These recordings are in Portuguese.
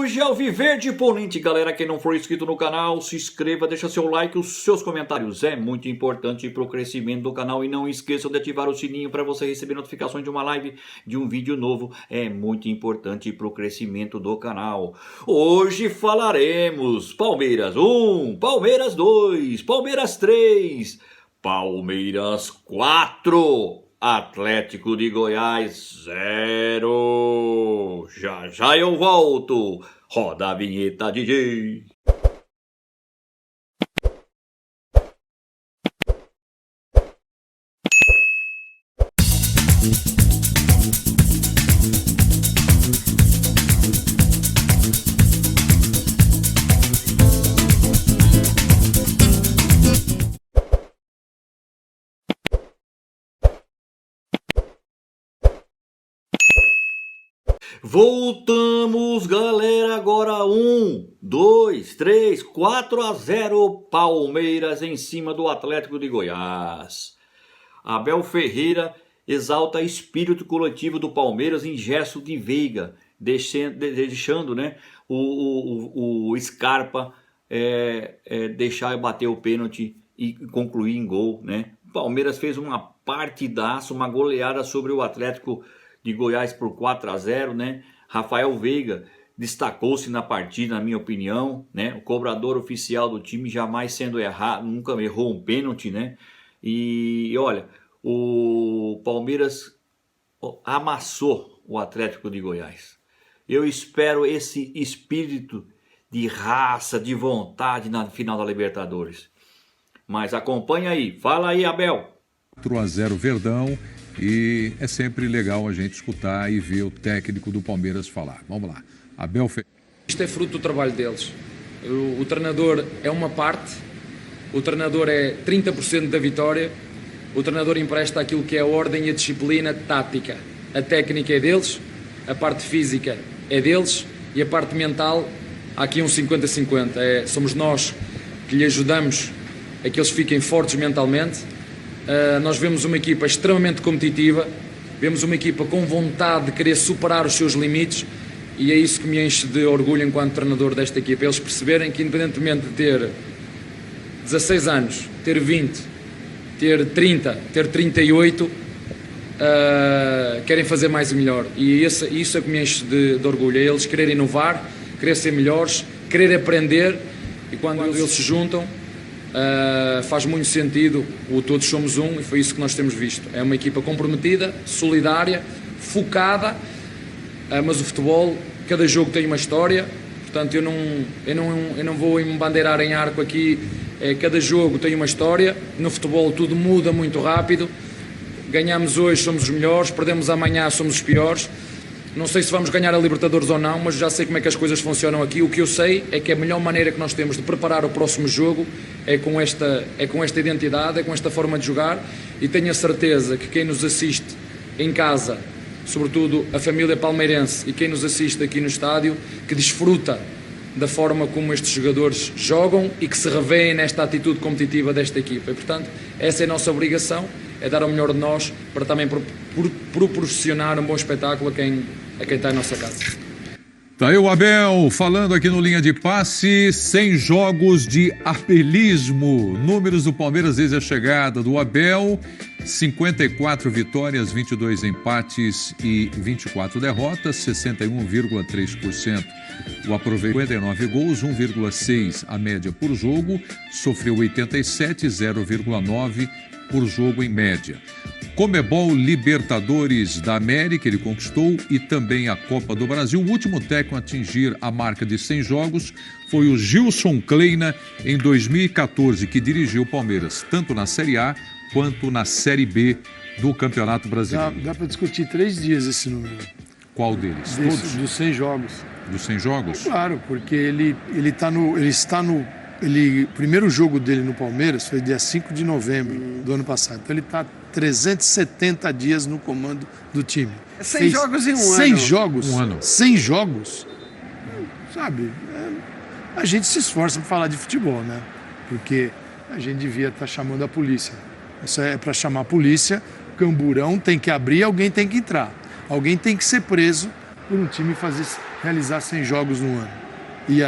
Hoje é o Alviverde Imponente, galera. Quem não for inscrito no canal, se inscreva, deixa seu like, os seus comentários. É muito importante para o crescimento do canal. E não esqueçam de ativar o sininho para você receber notificações de uma live, de um vídeo novo. É muito importante para o crescimento do canal. Hoje falaremos Palmeiras 1, Palmeiras 2, Palmeiras 3, Palmeiras 4. Atlético de Goiás 0. Já já eu volto. Roda a vinheta, DJ. Voltamos, galera, agora 1, 2, 3, 4-0 Palmeiras em cima do Atlético de Goiás. Abel Ferreira exalta espírito coletivo do Palmeiras em gesto de Veiga, deixando né, o Scarpa deixar bater o pênalti e concluir em gol. Né? O Palmeiras fez uma partidaça, uma goleada sobre o Atlético de Goiás por 4-0, né? Rafael Veiga destacou-se na partida, na minha opinião, né? O cobrador oficial do time, jamais sendo errado, nunca errou um pênalti, né? E olha, o Palmeiras amassou o Atlético de Goiás. Eu espero esse espírito de raça, de vontade na final da Libertadores. Mas acompanha aí, fala aí, Abel. 4-0 Verdão. E é sempre legal a gente escutar e ver o técnico do Palmeiras falar. Vamos lá. Abel Ferreira. Isto é fruto do trabalho deles. O treinador é uma parte, o treinador é 30% da vitória, o treinador empresta aquilo que é a ordem e a disciplina tática. A técnica é deles, a parte física é deles e a parte mental, há aqui um 50-50. Somos nós que lhe ajudamos a que eles fiquem fortes mentalmente. Nós vemos uma equipa extremamente competitiva, vemos uma equipa com vontade de querer superar os seus limites e é isso que me enche de orgulho enquanto treinador desta equipa. Eles perceberem que independentemente de ter 16 anos, ter 20, ter 30, ter 38, querem fazer mais e melhor. E isso é que me enche de orgulho, é eles quererem inovar, querer ser melhores, querer aprender e quando eles se juntam, faz muito sentido o todos somos um e foi isso que nós temos visto. É uma equipa comprometida, solidária, focada, mas o futebol, cada jogo tem uma história, portanto eu não vou me bandeirar em arco aqui, cada jogo tem uma história, no futebol tudo muda muito rápido, ganhamos hoje, somos os melhores, perdemos amanhã, somos os piores. Não sei se vamos ganhar a Libertadores ou não, mas já sei como é que as coisas funcionam aqui. O que eu sei é que a melhor maneira que nós temos de preparar o próximo jogo é com esta identidade, é com esta forma de jogar e tenho a certeza que quem nos assiste em casa, sobretudo a família palmeirense e quem nos assiste aqui no estádio, que desfruta da forma como estes jogadores jogam e que se revêem nesta atitude competitiva desta equipa. E, portanto, essa é a nossa obrigação, é dar o melhor de nós para também proporcionar um bom espetáculo a quem está em nossa casa. Tá aí o Abel falando aqui no Linha de Passe, 100 jogos de abelismo. Números do Palmeiras desde a chegada do Abel, 54 vitórias, 22 empates e 24 derrotas, 61,3%. O aproveitamento, 59 gols, 1,6 a média por jogo, sofreu 87, 0,9 por jogo em média. Comebol Libertadores da América, ele conquistou, e também a Copa do Brasil. O último técnico a atingir a marca de 100 jogos foi o Gilson Kleina, em 2014, que dirigiu o Palmeiras, tanto na Série A quanto na Série B do Campeonato Brasileiro. Dá para discutir 3 dias esse número. Qual deles? Todos? Dos 100 jogos. Dos 100 jogos? É claro, porque ele está no... O primeiro jogo dele no Palmeiras foi dia 5 de novembro do ano passado. Então ele está 370 dias no comando do time. 100 jogos em um 100 ano. jogos? Um ano. 100 jogos? Sabe, a gente se esforça para falar de futebol, né? Porque a gente devia estar chamando a polícia. Isso é para chamar a polícia, camburão tem que abrir, alguém tem que entrar. Alguém tem que ser preso por um time realizar 100 jogos no ano. E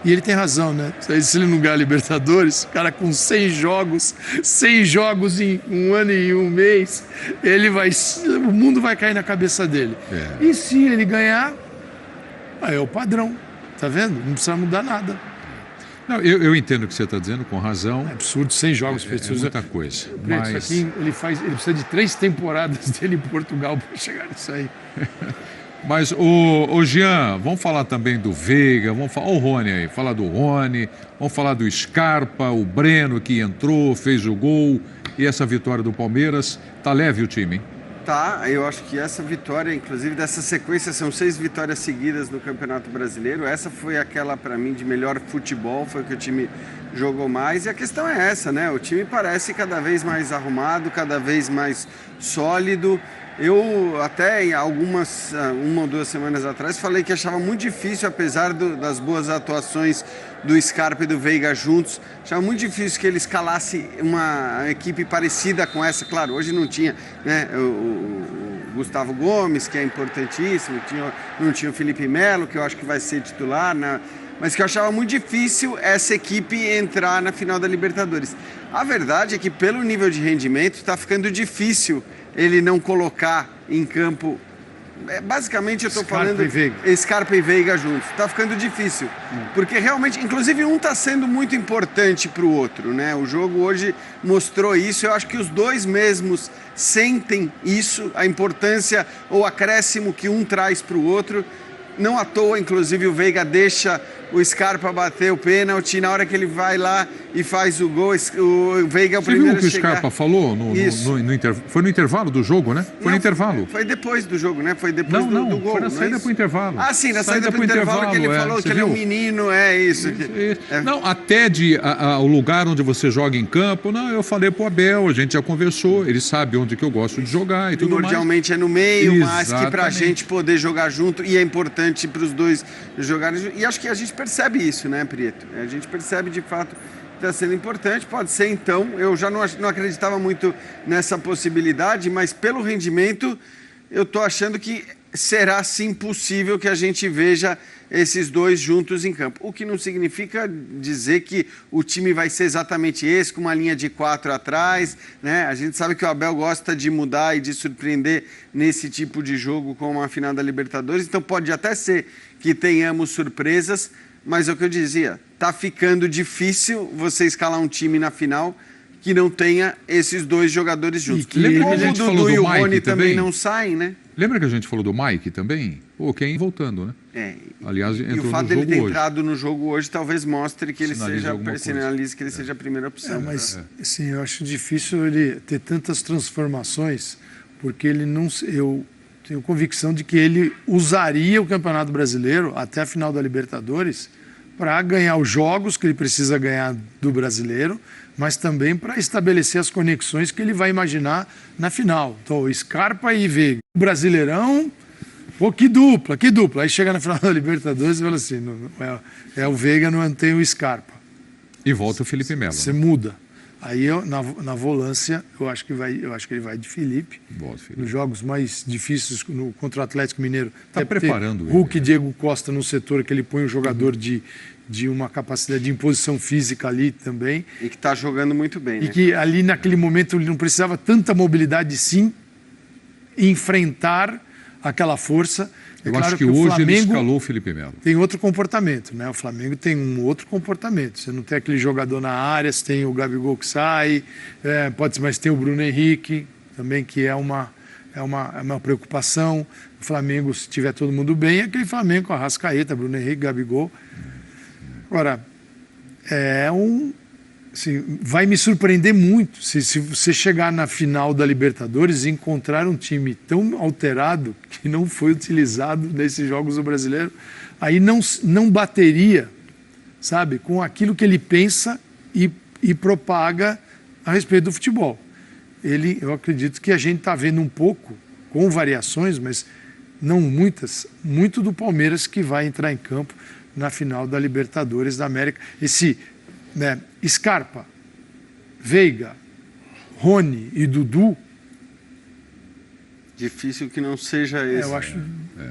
ele tem razão, né? Se ele não ganhar a Libertadores, o cara com 100 jogos em um ano e um mês, o mundo vai cair na cabeça dele. E se ele ganhar, aí é o padrão, tá vendo? Não precisa mudar nada. Não, eu entendo o que você está dizendo, com razão. É absurdo, 100 jogos. É muita coisa. Mas... Isso aqui, ele precisa de 3 temporadas dele em Portugal para chegar nisso aí. Mas, o Jean, vamos falar também do Veiga, vamos falar, o Rony aí, falar do Rony, vamos falar do Scarpa, o Breno que entrou, fez o gol, e essa vitória do Palmeiras. Tá leve o time, hein? Tá, eu acho que essa vitória, inclusive dessa sequência, são 6 vitórias seguidas no Campeonato Brasileiro. Essa foi aquela, para mim, de melhor futebol, foi o que o time jogou mais. E a questão é essa, né? O time parece cada vez mais arrumado, cada vez mais sólido. Eu até em algumas, 1 ou 2 semanas atrás, falei que achava muito difícil, apesar das boas atuações do Scarpa e do Veiga juntos, achava muito difícil que ele escalasse uma equipe parecida com essa. Claro, hoje não tinha, né, o Gustavo Gomes, que é importantíssimo, não tinha o Felipe Melo, que eu acho que vai ser titular, né, mas que eu achava muito difícil essa equipe entrar na final da Libertadores. A verdade é que pelo nível de rendimento está ficando difícil ele não colocar em campo. Basicamente eu estou falando Scarpa e Veiga juntos. Está ficando difícil. Porque realmente, inclusive um está sendo muito importante para o outro, né? O jogo hoje mostrou isso. Eu acho que os dois mesmos sentem isso, a importância ou acréscimo que um traz para o outro. Não à toa, inclusive, o Veiga deixa o Scarpa bater o pênalti. Na hora que ele vai lá e faz o gol, o Veiga é o primeiro a chegar. Você viu o que o Scarpa falou? Foi no intervalo do jogo, né? Foi no intervalo. Foi depois do jogo, né? Foi depois do gol. Foi na saída pro intervalo. Ah, sim, na saída pro intervalo que ele falou que ele é um menino, isso. Não, até o lugar onde você joga em campo, não, eu falei pro Abel, a gente já conversou, ele sabe onde que eu gosto de jogar e tudo mais. Primordialmente é no meio, mas que pra gente poder jogar junto, e é importante para os dois jogarem junto. E acho que a gente percebe isso, né, Prieto? A gente percebe de fato que está sendo importante. Pode ser então, eu já não acreditava muito nessa possibilidade, mas pelo rendimento eu estou achando que será sim possível que a gente veja esses dois juntos em campo. O que não significa dizer que o time vai ser exatamente esse, com uma linha de 4 atrás, né? A gente sabe que o Abel gosta de mudar e de surpreender nesse tipo de jogo como a final da Libertadores, então pode até ser que tenhamos surpresas, mas é o que eu dizia, tá ficando difícil você escalar um time na final que não tenha esses dois jogadores juntos. Lembra que a gente falou do Mike Rony também também não saem, né? Lembra que a gente falou do Mike também? Pô, quem voltando, né? Aliás, entrou no jogo hoje. E o fato dele ter entrado no jogo hoje talvez mostre que ele sinalize que ele seja a primeira opção. Mas, assim, eu acho difícil ele ter tantas transformações, porque ele não... Eu tenho convicção de que ele usaria o Campeonato Brasileiro até a final da Libertadores para ganhar os jogos que ele precisa ganhar do Brasileiro, mas também para estabelecer as conexões que ele vai imaginar na final. Então, Scarpa e Veiga. Brasileirão, pô, que dupla. Aí chega na final da Libertadores e fala assim, o Veiga, não tem o Scarpa. E volta o Felipe Melo. Você muda. Aí na volância, eu acho que ele vai de Felipe. Nos jogos mais difíceis contra o Atlético Mineiro. Está preparando ele. Hulk e Diego Costa no setor, que ele põe um jogador de uma capacidade de imposição física ali também. E que está jogando muito bem, né? E que ali naquele momento ele não precisava tanta mobilidade, sim, enfrentar aquela força. Eu acho que hoje ele escalou o Felipe Melo. Tem outro comportamento, né? O Flamengo tem um outro comportamento. Você não tem aquele jogador na área, você tem o Gabigol que sai, mas tem o Bruno Henrique também, que é uma preocupação. O Flamengo, se tiver todo mundo bem, é aquele Flamengo com a Arrascaeta, Bruno Henrique, Gabigol. Agora, assim, vai me surpreender muito se você chegar na final da Libertadores e encontrar um time tão alterado que não foi utilizado nesses jogos do Brasileiro, aí não bateria, sabe, com aquilo que ele pensa e propaga a respeito do futebol. Eu acredito que a gente está vendo um pouco, com variações, mas não muitas, muito do Palmeiras que vai entrar em campo na final da Libertadores da América. Scarpa, Veiga, Rony e Dudu. Difícil que não seja esse. Eu acho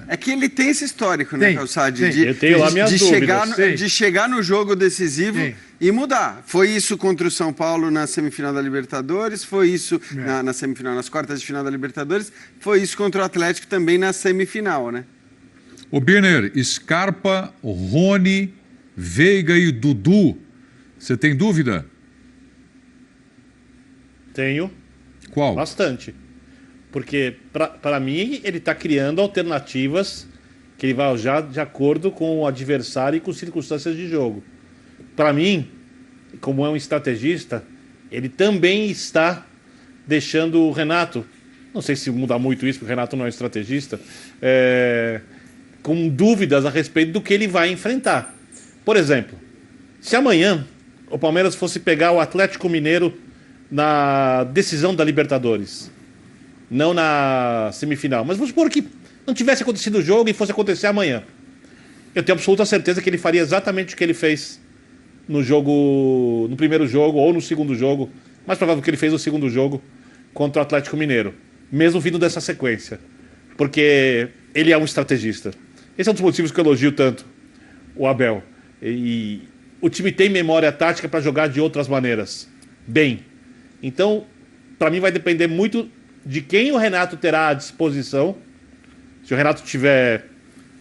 É que ele tem esse histórico, né, Calçade? Eu tenho lá minhas dúvidas. De chegar no jogo decisivo Tem. e mudar. Foi isso contra o São Paulo na semifinal da Libertadores, foi isso na semifinal, nas quartas de final da Libertadores, foi isso contra o Atlético também na semifinal, né? O Birner, Scarpa, Rony, Veiga e Dudu, você tem dúvida? Tenho. Qual? Bastante. Porque, para mim, ele está criando alternativas que ele vai usar de acordo com o adversário e com circunstâncias de jogo. Para mim, como é um estrategista, ele também está deixando o Renato, não sei se muda muito isso, porque o Renato não é estrategista, com dúvidas a respeito do que ele vai enfrentar. Por exemplo, se amanhã o Palmeiras fosse pegar o Atlético Mineiro na decisão da Libertadores, não na semifinal, mas vamos supor que não tivesse acontecido o jogo e fosse acontecer amanhã, eu tenho absoluta certeza que ele faria exatamente o que ele fez no primeiro jogo ou no segundo jogo, mais provável que ele fez no segundo jogo contra o Atlético Mineiro, mesmo vindo dessa sequência, porque ele é um estrategista. Esse é um dos motivos que eu elogio tanto o Abel. E o time tem memória tática para jogar de outras maneiras. Bem. Então, para mim vai depender muito de quem o Renato terá à disposição. Se o Renato tiver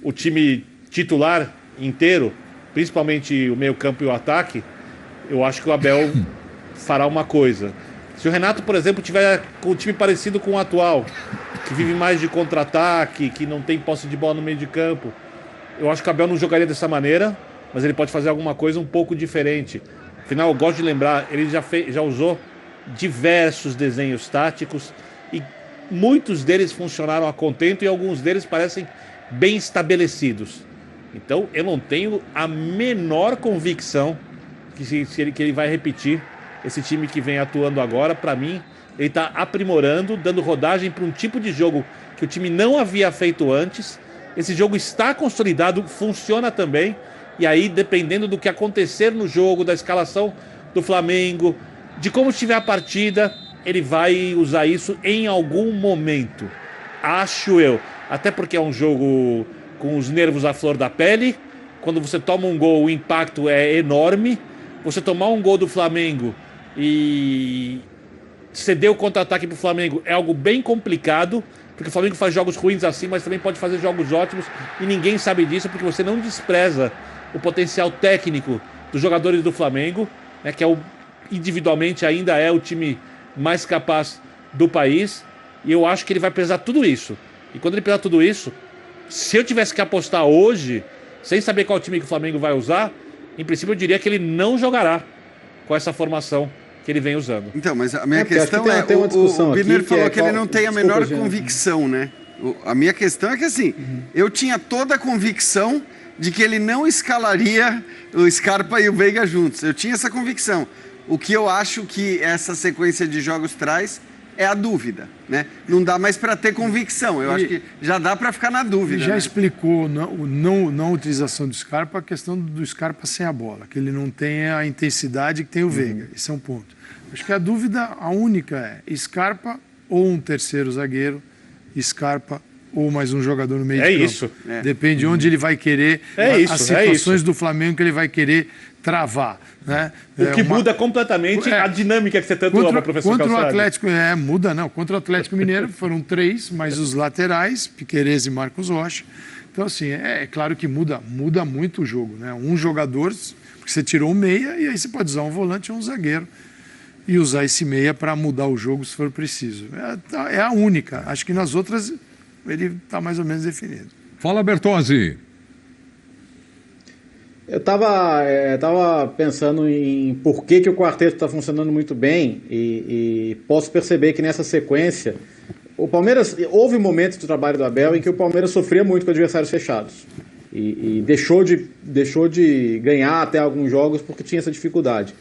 o time titular inteiro, principalmente o meio-campo e o ataque, eu acho que o Abel fará uma coisa. Se o Renato, por exemplo, tiver com um time parecido com o atual, que vive mais de contra-ataque, que não tem posse de bola no meio de campo, eu acho que o Abel não jogaria dessa maneira, mas ele pode fazer alguma coisa um pouco diferente. Afinal, eu gosto de lembrar, ele já usou diversos desenhos táticos e muitos deles funcionaram a contento e alguns deles parecem bem estabelecidos. Então, eu não tenho a menor convicção que ele vai repetir esse time que vem atuando agora. Para mim, ele está aprimorando, dando rodagem para um tipo de jogo que o time não havia feito antes. Esse jogo está consolidado, funciona também. E aí, dependendo do que acontecer no jogo, da escalação do Flamengo, de como estiver a partida, ele vai usar isso em algum momento. Acho eu. Até porque é um jogo com os nervos à flor da pele. Quando você toma um gol, o impacto é enorme. Você tomar um gol do Flamengo e ceder o contra-ataque para o Flamengo é algo bem complicado, porque o Flamengo faz jogos ruins assim, mas também pode fazer jogos ótimos e ninguém sabe disso, porque você não despreza o potencial técnico dos jogadores do Flamengo, né, que individualmente ainda é o time mais capaz do país, e eu acho que ele vai pesar tudo isso. E quando ele pesar tudo isso, se eu tivesse que apostar hoje, sem saber qual time que o Flamengo vai usar, em princípio eu diria que ele não jogará com essa formação que ele vem usando. Então, mas a minha questão é, o Birner falou que ele não tem a menor convicção, né? A minha questão é que assim, eu tinha toda a convicção de que ele não escalaria o Scarpa e o Veiga juntos. Eu tinha essa convicção. O que eu acho que essa sequência de jogos traz é a dúvida, né? Não dá mais para ter convicção. Eu acho que já dá para ficar na dúvida. Ele já explicou não utilização do Scarpa, a questão do Scarpa sem a bola, que ele não tem a intensidade que tem o Veiga. Esse é um ponto. Acho que a dúvida, a única é Scarpa ou um terceiro zagueiro, Scarpa ou mais um jogador no meio de campo. Isso. Depende de onde ele vai querer, as situações do Flamengo que ele vai querer travar, né? O que muda completamente a dinâmica que você tanto ama, professor Contra Calçade. o Atlético, muda não. Contra o Atlético Mineiro foram 3, mais os laterais, Piquerez e Marcos Rocha. Então, assim, é claro que muda muito o jogo, né? Um jogador, porque você tirou um meia e aí você pode usar um volante ou um zagueiro e usar esse meia para mudar o jogo se for preciso. É a única. Acho que nas outras ele está mais ou menos definido. Fala, Bertozzi. Eu estava pensando em por que o quarteto está funcionando muito bem e posso perceber que nessa sequência o Palmeiras, houve momentos do trabalho do Abel em que o Palmeiras sofria muito com adversários fechados e deixou de ganhar até alguns jogos porque tinha essa dificuldade.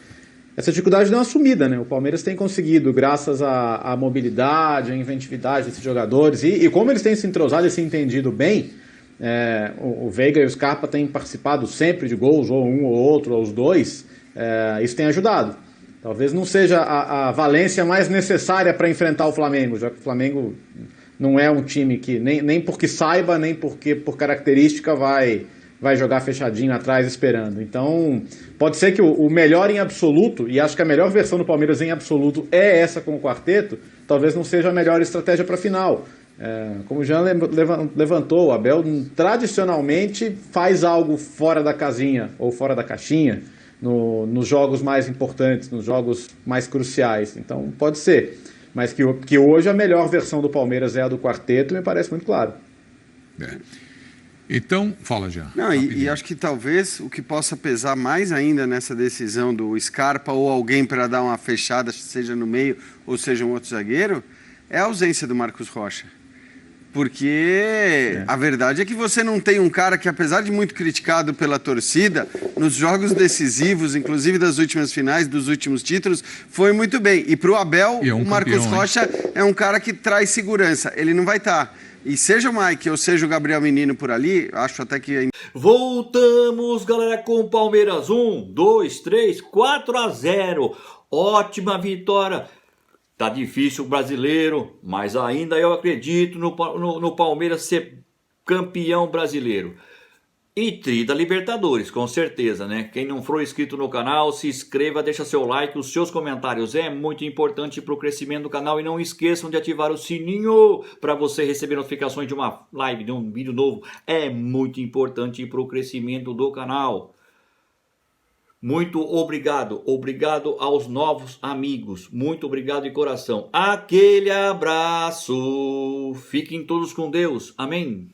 Essa dificuldade não é assumida, né? O Palmeiras tem conseguido, graças à mobilidade, à inventividade desses jogadores e como eles têm se entrosado e se entendido bem, o Veiga e o Scarpa têm participado sempre de gols, ou um ou outro, ou os dois, isso tem ajudado. Talvez não seja a valência mais necessária para enfrentar o Flamengo, já que o Flamengo não é um time que nem porque saiba, nem porque por característica vai jogar fechadinho atrás esperando. Então, pode ser que o melhor em absoluto, e acho que a melhor versão do Palmeiras em absoluto é essa com o quarteto, talvez não seja a melhor estratégia para a final. Como o Jean levantou, o Abel tradicionalmente faz algo fora da casinha ou fora da caixinha nos jogos mais importantes, nos jogos mais cruciais. Então, pode ser. Mas que hoje a melhor versão do Palmeiras é a do quarteto, me parece muito claro. Então, fala já. Não, e acho que talvez o que possa pesar mais ainda nessa decisão do Scarpa ou alguém para dar uma fechada, seja no meio ou seja um outro zagueiro, é a ausência do Marcos Rocha. Porque a verdade é que você não tem um cara que, apesar de muito criticado pela torcida, nos jogos decisivos, inclusive das últimas finais, dos últimos títulos, foi muito bem. E para o Abel, o Marcos Rocha é um cara que traz segurança. Ele não vai estar. E seja o Mike ou seja o Gabriel Menino por ali, acho até que... Voltamos, galera, com o Palmeiras. 1, 2, 3, 4-0. Ótima vitória. Tá difícil o brasileiro, mas ainda eu acredito no Palmeiras ser campeão brasileiro. E tri da Libertadores, com certeza, né? Quem não for inscrito no canal, se inscreva, deixa seu like, os seus comentários é muito importante para o crescimento do canal. E não esqueçam de ativar o sininho para você receber notificações de uma live, de um vídeo novo. É muito importante para o crescimento do canal. Muito obrigado, obrigado aos novos amigos, muito obrigado de coração. Aquele abraço, fiquem todos com Deus, amém.